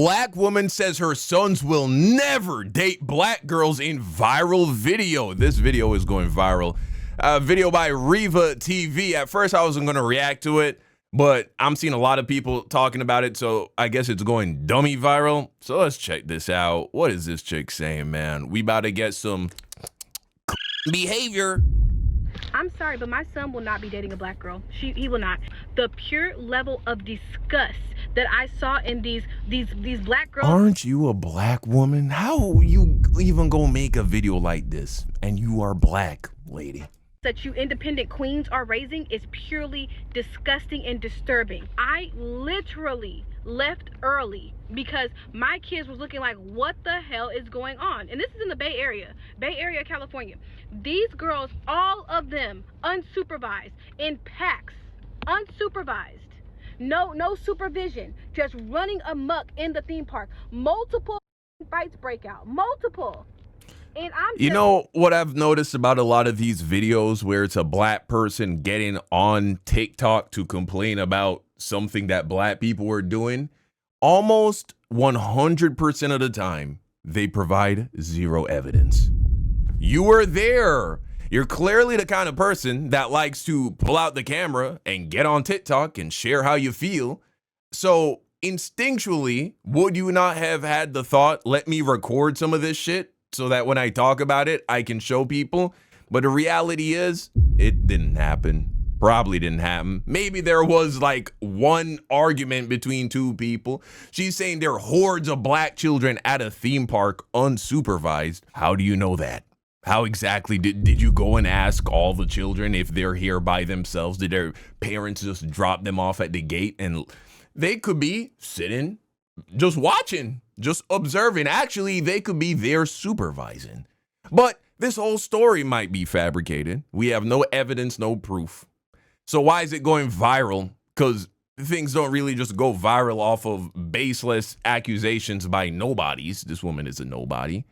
Black woman says her sons will never date black girls in viral video. This video is going viral. Video by Riva TV. At first, I wasn't going to react to it, but I'm seeing a lot of people talking about it, so I guess it's going dummy viral. So let's check this out. What is this chick saying, man? We about to get some behavior. I'm sorry, but my son will not be dating a black girl. He will not. The pure level of disgust that I saw in these black girls. Aren't you a black woman? How you even gonna make a video like this? And you are black, lady. That you independent queens are raising is purely disgusting and disturbing. I literally left early because my kids was looking like, what the hell is going on? And this is in the Bay Area, California. These girls, all of them unsupervised, in packs, unsupervised, no supervision, just running amok in the theme park. Multiple fights break out, multiple. And you know what I've noticed about a lot of these videos where it's a black person getting on TikTok to complain about something that black people are doing? Almost 100% of the time, they provide zero evidence. You were there. You're clearly the kind of person that likes to pull out the camera and get on TikTok and share how you feel. So instinctually, would you not have had the thought, let me record some of this shit so that when I talk about it, I can show people? But the reality is, it didn't happen. Probably didn't happen. Maybe there was like one argument between two people. She's saying there are hordes of black children at a theme park unsupervised. How do you know that? How exactly did you go and ask all the children if they're here by themselves? Did their parents just drop them off at the gate? And they could be sitting, just watching, just observing. Actually, they could be there supervising. But this whole story might be fabricated. We have no evidence, no proof. So why is it going viral? Because things don't really just go viral off of baseless accusations by nobodies. This woman is a nobody.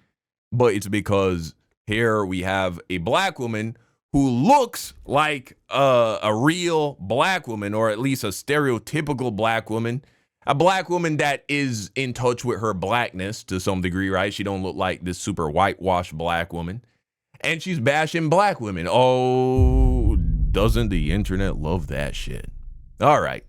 But it's because here we have a black woman who looks like a real black woman, or at least a stereotypical black woman. A black woman that is in touch with her blackness to some degree, right? She don't look like this super whitewashed black woman. And she's bashing black women. Oh, doesn't the internet love that shit? All right,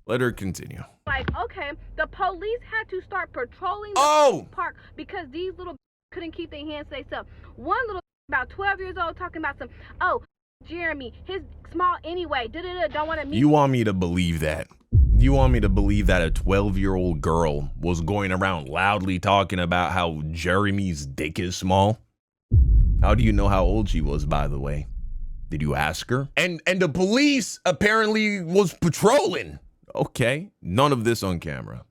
let her continue. Like, okay, the police had to start patrolling the park because these little couldn't keep their hands to themselves. One little about 12 years old talking about some, oh, Jeremy, his small anyway, don't want to meet. You want me to believe that? You want me to believe that a 12-year-old girl was going around loudly talking about how Jeremy's dick is small? How do you know how old she was, by the way? Did you ask her? And the police apparently was patrolling. Okay, none of this on camera.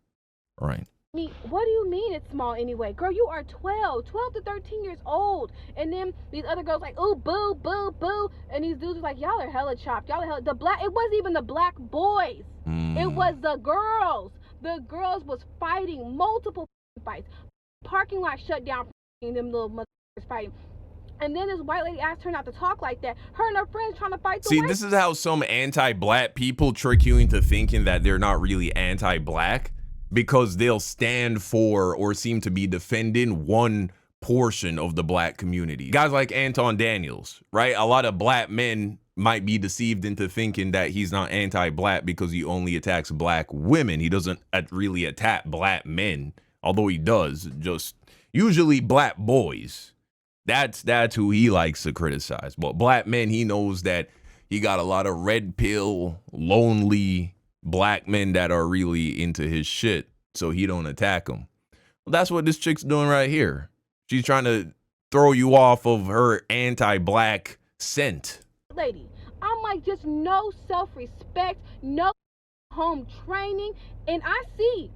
All right. What do you mean it's small anyway? Girl, you are 12 to 13 years old. And then these other girls like, ooh, boo, boo, boo. And these dudes are like, y'all are hella chopped. Y'all are hella, it wasn't even the black boys. It was the girls. The girls was fighting multiple fights. Parking lot shut down for them little motherfuckers fighting. And then this white lady asked her not to talk like that. Her and her friends trying to fight the See, this is how some anti-black people trick you into thinking that they're not really anti-black, because they'll stand for or seem to be defending one portion of the black community. Guys like Anton Daniels, right? A lot of black men might be deceived into thinking that he's not anti-black because he only attacks black women. He doesn't really attack black men, although he does, just usually black boys. That's who he likes to criticize. But black men, he knows that he got a lot of red pill, lonely black men that are really into his shit, so he don't attack them. Well, that's what this chick's doing right here. She's trying to throw you off of her anti-black scent. Lady, I'm like, just no self-respect, no home training. And I see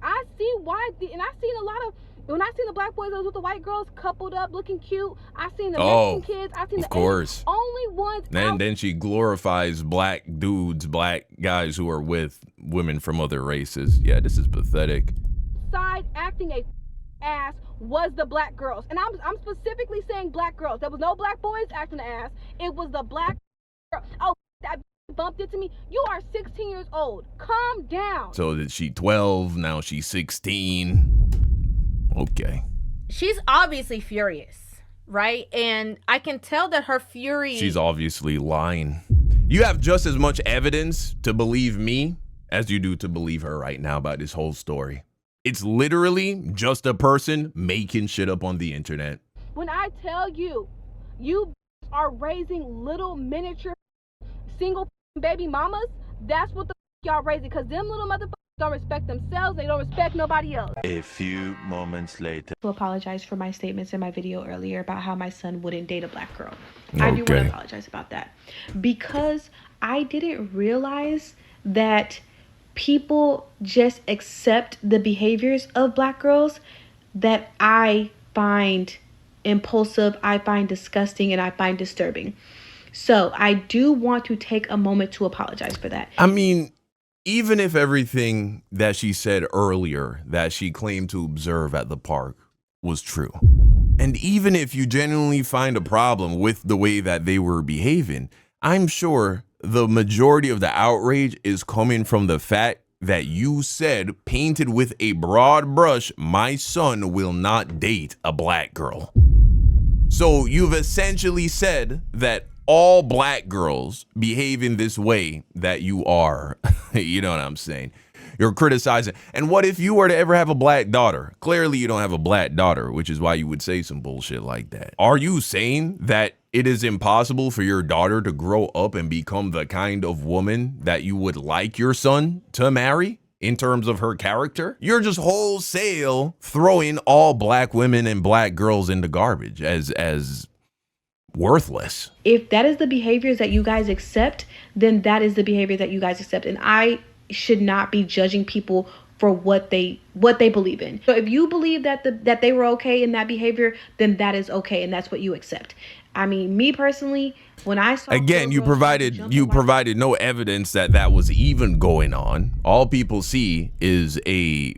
why, and I seen a lot of, when I seen the black boys with the white girls coupled up looking cute, I seen the Mexican kids, I seen the course. Only ones. And then she glorifies black dudes, black guys who are with women from other races. Yeah, this is pathetic. Side acting a ass was the black girls, and I'm specifically saying black girls. There was no black boys acting the ass. It was the black girl. Oh, that bumped into me. You are 16 years old. Calm down. So that she 12, now she's 16. Okay. She's obviously furious, right? And I can tell that her fury... She's obviously lying. You have just as much evidence to believe me as you do to believe her right now about this whole story. It's literally just a person making shit up on the internet. When I tell you, you are raising little miniature single baby mamas, that's what the y'all raising, because them little motherfuckers don't respect themselves, they don't respect nobody else. A few moments later. To apologize for my statements in my video earlier about how my son wouldn't date a black girl. Okay. I do want to apologize about that, because I didn't realize that people just accept the behaviors of black girls that I find impulsive, I find disgusting, and I find disturbing. So I do want to take a moment to apologize for that. I mean, even if everything that she said earlier that she claimed to observe at the park was true, and even if you genuinely find a problem with the way that they were behaving, I'm sure the majority of the outrage is coming from the fact that you said, painted with a broad brush, my son will not date a black girl. So you've essentially said that all black girls behave in this way that you are. You know what I'm saying? You're criticizing. And what if you were to ever have a black daughter? Clearly you don't have a black daughter, which is why you would say some bullshit like that. Are you saying that it is impossible for your daughter to grow up and become the kind of woman that you would like your son to marry in terms of her character? You're just wholesale throwing all black women and black girls into garbage as worthless. If that is the behaviors that you guys accept, then that is the behavior that you guys accept. And I should not be judging people for what they believe in. So if you believe that they were okay in that behavior, then that is okay, and that's what you accept. I mean, me personally, when I saw, again, you provided no evidence that that was even going on. All people see is a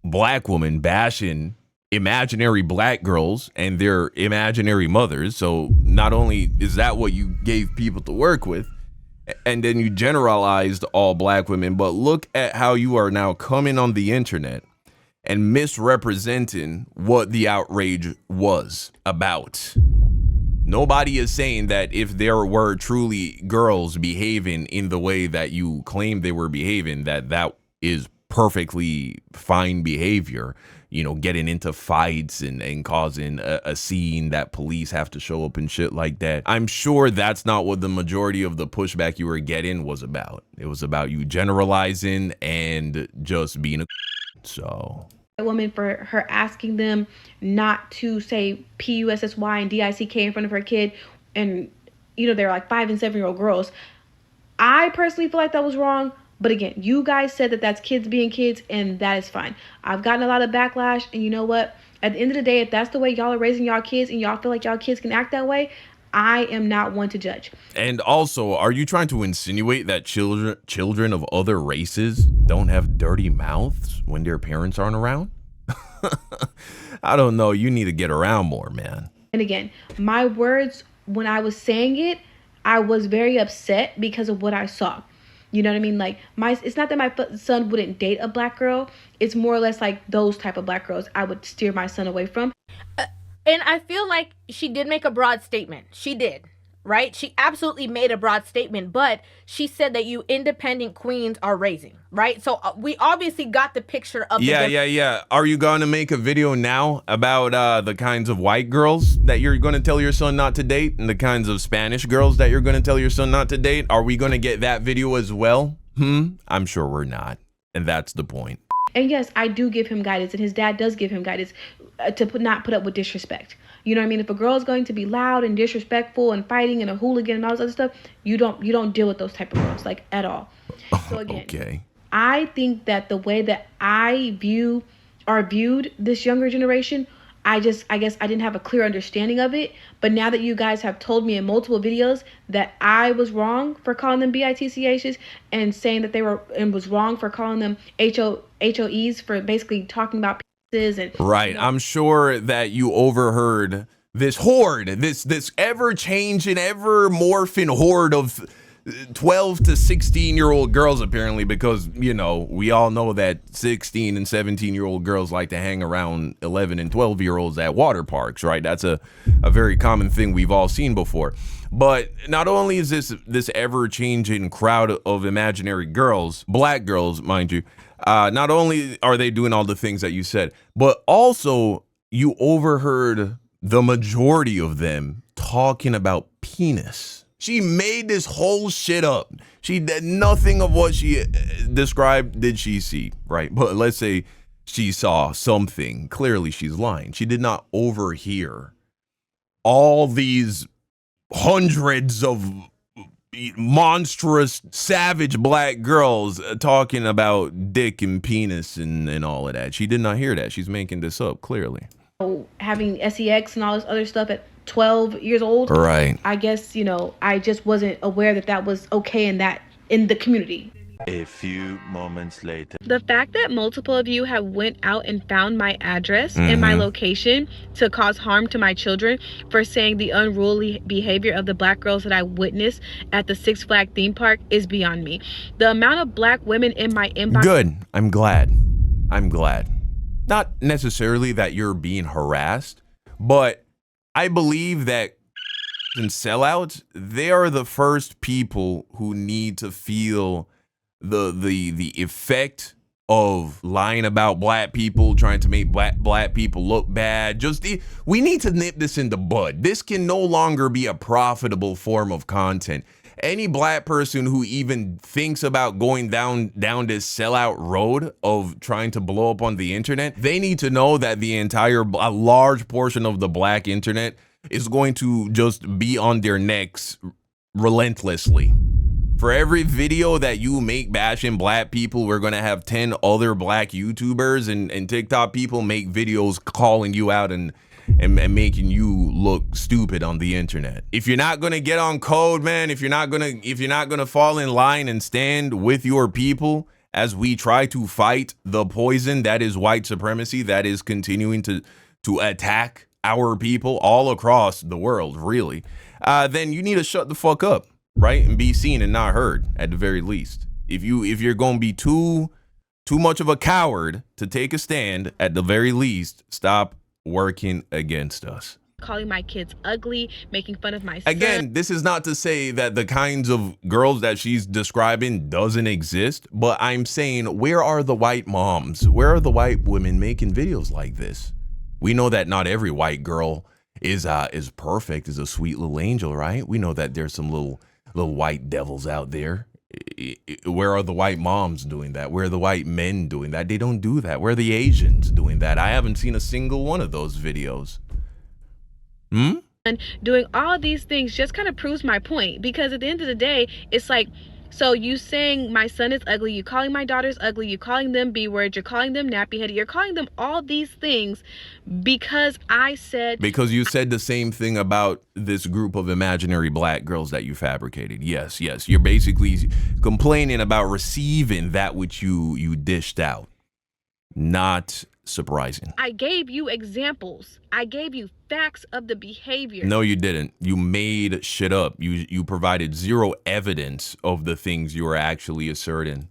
black woman bashing imaginary black girls and their imaginary mothers. So not only is that what you gave people to work with, and then you generalized all black women, but look at how you are now coming on the internet and misrepresenting what the outrage was about. Nobody is saying that if there were truly girls behaving in the way that you claim they were behaving, that is perfectly fine behavior. You know, getting into fights and causing a scene that police have to show up and shit like that. I'm sure that's not what the majority of the pushback you were getting was about. It was about you generalizing and just being a so. A woman for her asking them not to say PUSSY and DICK in front of her kid, and you know, they're like 5 and 7-year-old girls. I personally feel like that was wrong. But again, you guys said that that's kids being kids, and that is fine. I've gotten a lot of backlash, and you know what? At the end of the day, if that's the way y'all are raising y'all kids and y'all feel like y'all kids can act that way, I am not one to judge. And also, are you trying to insinuate that children of other races don't have dirty mouths when their parents aren't around? I don't know. You need to get around more, man. And again, my words, when I was saying it, I was very upset because of what I saw. You know what I mean? Like, it's not that my son wouldn't date a black girl. It's more or less like those type of black girls I would steer my son away from. And I feel like she did make a broad statement. She did, right? She absolutely made a broad statement, but she said that you independent queens are raising, right? So we obviously got the picture of Yeah. Are you going to make a video now about the kinds of white girls that you're going to tell your son not to date and the kinds of Spanish girls that you're going to tell your son not to date? Are we going to get that video as well? I'm sure we're not. And that's the point. And yes, I do give him guidance, and his dad does give him guidance to not put up with disrespect. You know what I mean? If a girl is going to be loud and disrespectful and fighting and a hooligan and all this other stuff, you don't deal with those type of girls, like, at all. So again, okay. I think that the way that I viewed this younger generation, I guess I didn't have a clear understanding of it. But now that you guys have told me in multiple videos that I was wrong for calling them BITCHs and saying that they were, and was wrong for calling them HOEs for basically talking about pieces and right. You know. I'm sure that you overheard this horde, this ever changing, ever morphing horde of 12 to 16-year-old girls, apparently, because, you know, we all know that 16 and 17-year-old girls like to hang around 11 and 12-year-olds at water parks, right? That's a very common thing we've all seen before. But not only is this ever-changing crowd of imaginary girls, black girls, mind you, not only are they doing all the things that you said, but also you overheard the majority of them talking about penis. She made this whole shit up. She did nothing of what she described did she see, right? But let's say she saw something. Clearly she's lying. She did not overhear all these hundreds of monstrous, savage black girls talking about dick and penis and all of that. She did not hear that. She's making this up, clearly. Having sex and all this other stuff at 12 years old. Right. I guess, you know, I just wasn't aware that that was okay in the community. A few moments later. The fact that multiple of you have went out and found my address and my location to cause harm to my children for saying the unruly behavior of the black girls that I witnessed at the Six Flags theme park is beyond me. The amount of black women in my inbox. Good. I'm glad. Not necessarily that you're being harassed, but I believe that in sellouts, they are the first people who need to feel the effect of lying about black people, trying to make black people look bad. We need to nip this in the bud. This can no longer be a profitable form of content. Any black person who even thinks about going down this sellout road of trying to blow up on the internet, they need to know that a large portion of the black internet is going to just be on their necks relentlessly. For every video that you make bashing black people, we're going to have 10 other black YouTubers and TikTok people make videos calling you out and making you look stupid on the internet. If you're not going to get on code, man, if you're not going to fall in line and stand with your people as we try to fight the poison that is white supremacy, that is continuing to attack our people all across the world, really, then you need to shut the fuck up, right? And be seen and not heard at the very least. If you're going to be too much of a coward to take a stand, at the very least, stop working against us. Calling my kids ugly, making fun of my son. Again, this is not to say that the kinds of girls that she's describing doesn't exist, but I'm saying, where are the white moms? Where are the white women making videos like this? We know that not every white girl is perfect, is a sweet little angel, right? We know that there's some little white devils out there. Where are the white moms doing that? Where are the white men doing that? They don't do that. Where are the Asians doing that? I haven't seen a single one of those videos. And doing all these things just kind of proves my point, because at the end of the day, it's like, so you saying my son is ugly, you calling my daughters ugly, you calling them B-words, you're calling them nappy-headed, you're calling them all these things because you said the same thing about this group of imaginary black girls that you fabricated. Yes, you're basically complaining about receiving that which you dished out. Not surprising. I gave you examples. I gave you facts of the behavior. No, you didn't. You made shit up. You provided zero evidence of the things you were actually asserting.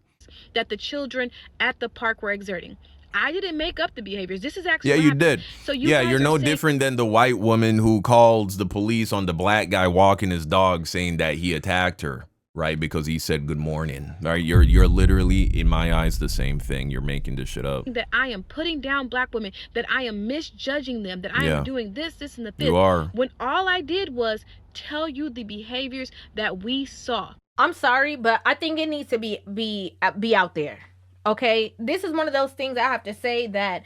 That the children at the park were exerting. I didn't make up the behaviors. This is actually what happened. Did. So you're no different than the white woman who calls the police on the black guy walking his dog saying that he attacked her. Right, because he said good morning. All right, you're literally, in my eyes, the same thing. You're making this shit up. That I am putting down black women, that I am misjudging them, that I am doing this, and the fifth. You are. When all I did was tell you the behaviors that we saw. I'm sorry, but I think it needs to be out there. Okay, this is one of those things I have to say that.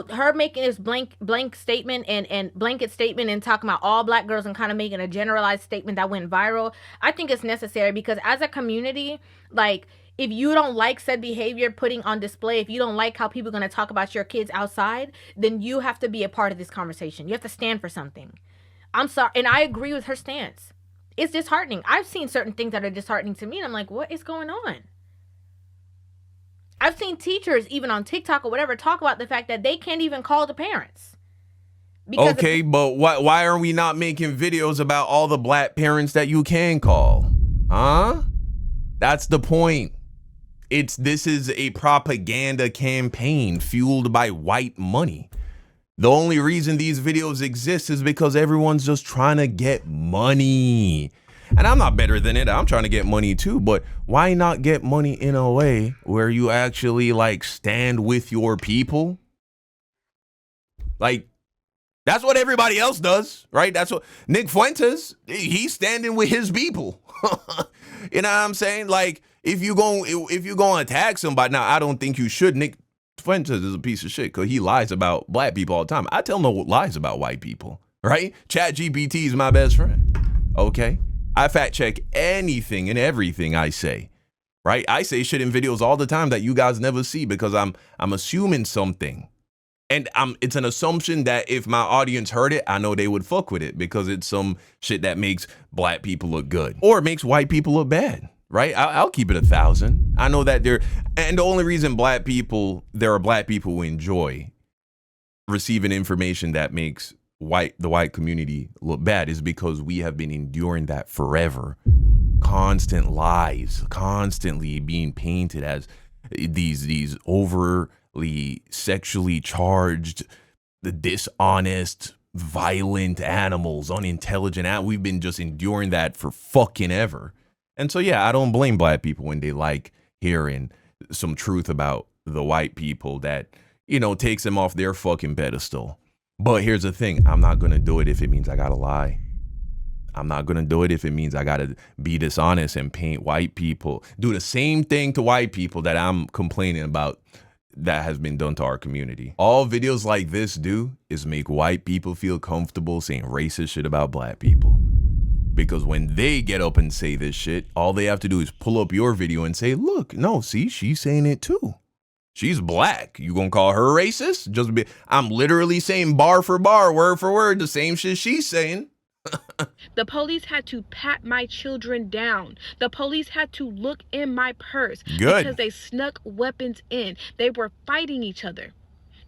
Her making this blank statement and blanket statement and talking about all black girls and kind of making a generalized statement that went viral, I think it's necessary, because as a community, like, if you don't like said behavior putting on display, if you don't like how people are going to talk about your kids outside, then you have to be a part of this conversation. You have to stand for something. I'm sorry. And I agree with her stance. It's disheartening. I've seen certain things that are disheartening to me, and I'm like, what is going on? I've seen teachers, even on TikTok or whatever, talk about the fact that they can't even call the parents. Okay, but why are we not making videos about all the black parents that you can call? Huh? That's the point. This is a propaganda campaign fueled by white money. The only reason these videos exist is because everyone's just trying to get money. And I'm not better than it. I'm trying to get money too, but why not get money in a way where you actually like stand with your people? Like, that's what everybody else does, right? That's what Nick Fuentes, he's standing with his people. You know what I'm saying? Like, if you gonna attack somebody, now I don't think you should. Nick Fuentes is a piece of shit because he lies about black people all the time. I tell no lies about white people, right? ChatGPT is my best friend. Okay, I fact check anything and everything I say, right? I say shit in videos all the time that you guys never see because I'm assuming something. And it's an assumption that if my audience heard it, I know they would fuck with it because it's some shit that makes black people look good or it makes white people look bad, right? I'll keep it 1,000. I know that and the only reason there are black people who enjoy receiving information that makes the white community look bad is because we have been enduring that forever. Constant lies, constantly being painted as these overly sexually charged, the dishonest, violent animals, unintelligent animals. We've been just enduring that for fucking ever. And so, yeah, I don't blame black people when they like hearing some truth about the white people that, you know, takes them off their fucking pedestal. But here's the thing. I'm not going to do it if it means I got to lie. I'm not going to do it if it means I got to be dishonest and paint white people, do the same thing to white people that I'm complaining about that has been done to our community. All videos like this do is make white people feel comfortable saying racist shit about black people. Because when they get up and say this shit, all they have to do is pull up your video and say, look, no, see, she's saying it too. She's black. You gonna call her racist? I'm literally saying bar for bar, word for word, the same shit she's saying. The police had to pat my children down. The police had to look in my purse. Good. Because they snuck weapons in. They were fighting each other.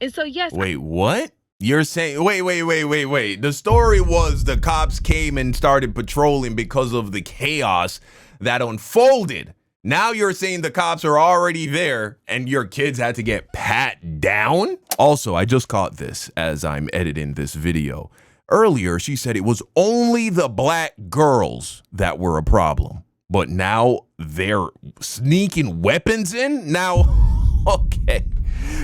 And so, yes. Wait, what? You're saying, wait. The story was the cops came and started patrolling because of the chaos that unfolded. Now you're saying the cops are already there and your kids had to get pat down? Also, I just caught this as I'm editing this video. Earlier, she said it was only the black girls that were a problem. But now they're sneaking weapons in? Now, okay.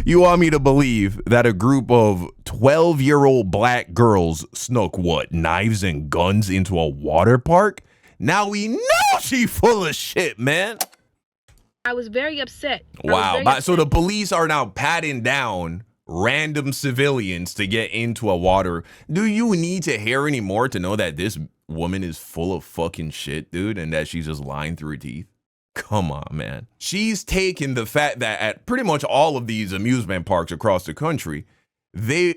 You want me to believe that a group of 12-year-old black girls snuck what? Knives and guns into a water park? Now we know she full of shit, man. I was very upset. Wow. So the police are now patting down random civilians to get into a water. Do you need to hear any more to know that this woman is full of fucking shit, dude, and that she's just lying through her teeth? Come on, man. She's taken the fact that at pretty much all of these amusement parks across the country, the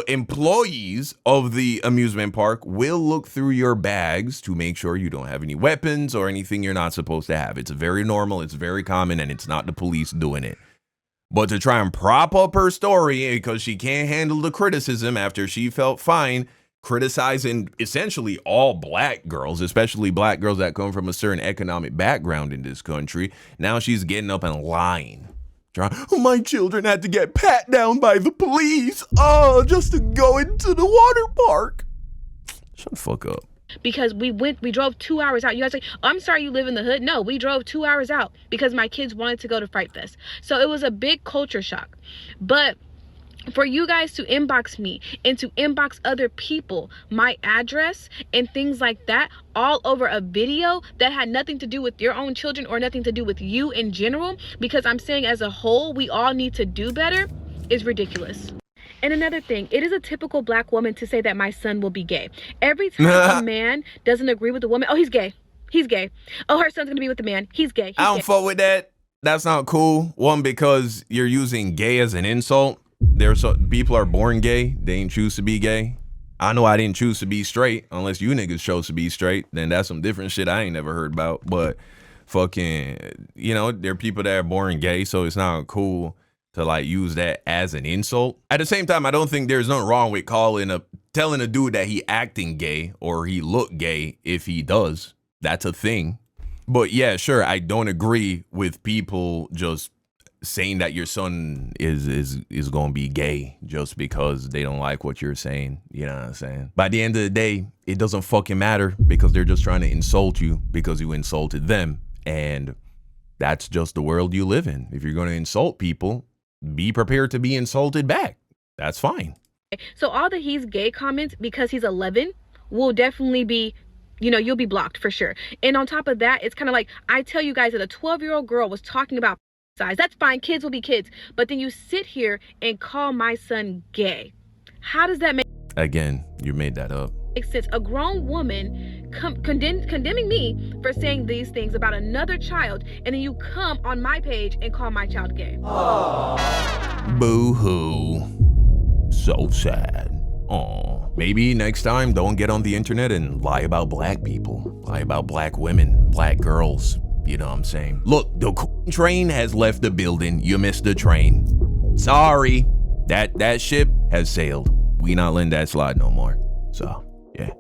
employees of the amusement park will look through your bags to make sure you don't have any weapons or anything you're not supposed to have. It's very normal, it's very common, and it's not the police doing it. But to try and prop up her story because she can't handle the criticism after she felt fine criticizing essentially all black girls, especially black girls that come from a certain economic background in this country, now she's getting up and lying. My children had to get pat down by the police just to go into the water park. Shut the fuck up. Because we drove 2 hours out. You guys say, oh, I'm sorry you live in the hood. No, we drove 2 hours out because my kids wanted to go to Fright Fest. So it was a big culture shock. But for you guys to inbox me and to inbox other people my address and things like that all over a video that had nothing to do with your own children or nothing to do with you in general, because I'm saying as a whole we all need to do better, is ridiculous. And another thing, it is a typical black woman to say that my son will be gay. Every time a man doesn't agree with a woman, oh, he's gay. He's gay. Oh, her son's gonna be with the man. He's gay. I don't fuck with that. That's not cool. One, because you're using gay as an insult. People are born gay. They ain't choose to be gay. I know I didn't choose to be straight. Unless you niggas chose to be straight, then that's some different shit I ain't never heard about. But fucking, there are people that are born gay, so it's not cool to like use that as an insult. At the same time, I don't think there's nothing wrong with telling a dude that he acting gay or he look gay if he does. That's a thing. But yeah, sure, I don't agree with people just saying that your son is going to be gay just because they don't like what you're saying. You know what I'm saying? By the end of the day, it doesn't fucking matter because they're just trying to insult you because you insulted them. And that's just the world you live in. If you're going to insult people, be prepared to be insulted back. That's fine. So all the he's gay comments, because he's 11, will definitely be, you know, you'll be blocked for sure. And on top of that, it's kind of like, I tell you guys that a 12-year-old girl was talking about size. That's fine. Kids will be kids. But then you sit here and call my son gay. How does that make Again, you made that up. sense? A grown woman condemning me for saying these things about another child, and then you come on my page and call my child gay. Boo-hoo. So sad. Aw. Maybe next time don't get on the internet and lie about black people. Lie about black women, black girls. You know what I'm saying? Look, the train has left the building. You missed the train. Sorry. That ship has sailed. We not letting that slide no more. So, yeah.